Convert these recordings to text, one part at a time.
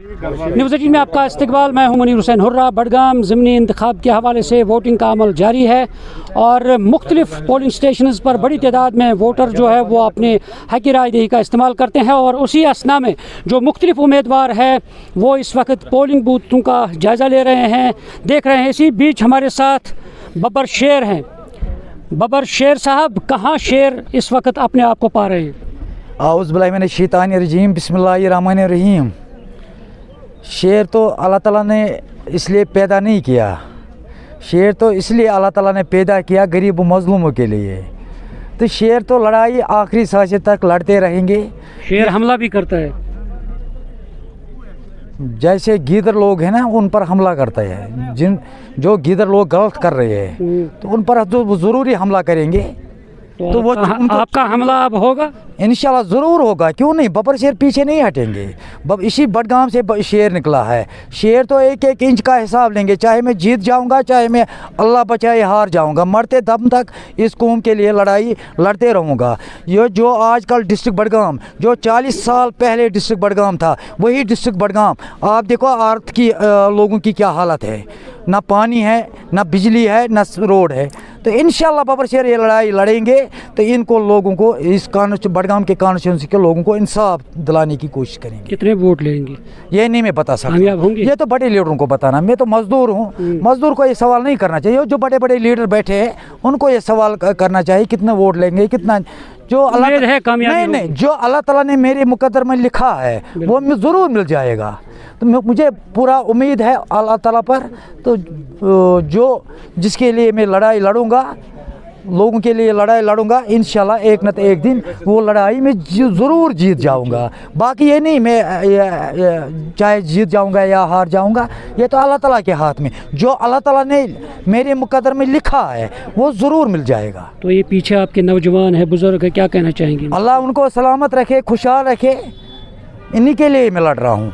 News 18 में आपका इस्तकबाल। मैं हूं मुनीर हुसैन हुर्रा। बडगाम ज़िमनी इंतखाब के हवाले से वोटिंग का अमल जारी है और मुख्तलिफ पोलिंग स्टेशन पर बड़ी तादाद में वोटर जो है वो अपने हक़ राय दही का इस्तेमाल करते हैं और उसी असना में जो मुख्तलिफ उम्मीदवार है वो इस वक्त पोलिंग बूथों का जायज़ा ले रहे हैं, देख रहे हैं। इसी बीच हमारे साथ बब्बर शेर हैं। बब्बर शेर साहब, कहाँ शेर इस वक्त अपने आप को पा रहे हैं? आउज़ बिल्लाहि मिनश शैतानिर रजीम, बिस्मिल्लाहिर रहमानिर रहीम। शेर तो अल्लाह ताला ने इसलिए पैदा नहीं किया, शेर तो इसलिए अल्लाह ताला ने पैदा किया गरीब व मज़लूमों के लिए। तो शेर तो लड़ाई आखिरी सांस तक लड़ते रहेंगे। शेर हमला भी करता है, जैसे गीदड़ लोग हैं ना उन पर हमला करता है। जो गीदड़ लोग गलत कर रहे हैं तो उन पर तो ज़रूरी हमला करेंगे। तो वो आपका हमला अब होगा इंशाल्लाह ज़रूर होगा, क्यों नहीं। बब्बर शेर पीछे नहीं हटेंगे। इसी बडगाम से शेर निकला है। शेर तो एक एक इंच का हिसाब लेंगे, चाहे मैं जीत जाऊंगा चाहे मैं अल्लाह बचाए हार जाऊंगा। मरते दम तक इस कौम के लिए लड़ाई लड़ते रहूँगा। ये जो आजकल डिस्ट्रिक्ट बडगाम, जो 40 साल पहले डिस्ट्रिक्ट बडगाम था, वही डिस्ट्रिक्ट बडगाम आप देखो अर्थ की लोगों की क्या हालत है। ना पानी है, ना बिजली है, ना रोड है। तो इंशाल्लाह बब्बर शेर ये लड़ाई लड़ेंगे तो इनको लोगों को इस बडगाम के कॉन्स्टिट्यूंसी के लोगों को इंसाफ दिलाने की कोशिश करेंगे। कितने वोट लेंगे ये नहीं मैं बता सकता, कामयाब होंगे? ये तो बड़े लीडरों को बताना। मैं तो मजदूर हूँ, मजदूर को ये सवाल नहीं करना चाहिए। जो बड़े बड़े लीडर बैठे हैं उनको ये सवाल करना चाहिए कितने वोट लेंगे, कितना। जो अल्लाह है कामयाबी नहीं, जो अल्लाह ताला ने मेरे मुकद्दर में लिखा है वो ज़रूर मिल जाएगा। तो मुझे पूरा उम्मीद है अल्लाह ताला पर। तो जो जिसके लिए मैं लड़ाई लड़ूंगा, लोगों के लिए लड़ाई लड़ूंगा, इंशाल्लाह एक न तो एक दिन वो लड़ाई में ज़रूर जीत जाऊंगा। बाकी ये नहीं मैं चाहे जीत जाऊंगा या हार जाऊंगा, ये तो अल्लाह ताला के हाथ में। जो अल्लाह ताला ने मेरे मुकद्दर में लिखा है वो ज़रूर मिल जाएगा। तो ये पीछे आपके नौजवान है, बुजुर्ग है, क्या कहना चाहेंगे? अल्लाह उनको सलामत रखे, खुशहाल रखे। इन्हीं के लिए मैं लड़ रहा हूँ।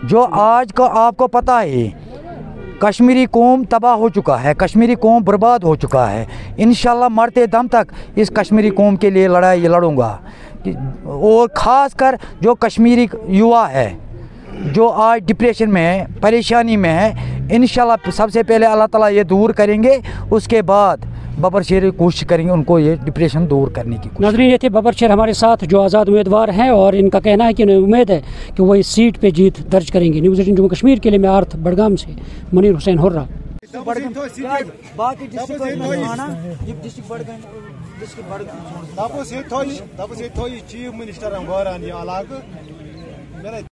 जो आज को आपको पता है कश्मीरी कौम तबाह हो चुका है, कश्मीरी कौम बर्बाद हो चुका है। इंशाल्लाह मरते दम तक इस कश्मीरी कौम के लिए लड़ाई लड़ूंगा। और ख़ास कर जो कश्मीरी युवा है जो आज डिप्रेशन में है, परेशानी में है, इंशाल्लाह सबसे पहले अल्लाह ताला ये दूर करेंगे। उसके बाद बब्बर शेर कोशिश करेंगे उनको ये डिप्रेशन दूर करने की। नाज़रीन, ये थे बब्बर शेर हमारे साथ जो आज़ाद उम्मीदवार हैं और इनका कहना है कि उन्हें उम्मीद है कि वो इस सीट पे जीत दर्ज करेंगे। न्यूज़ 18 जम्मू कश्मीर के लिए मैं अर्थ बडगाम से Munir Hussain hurrah. Chief minister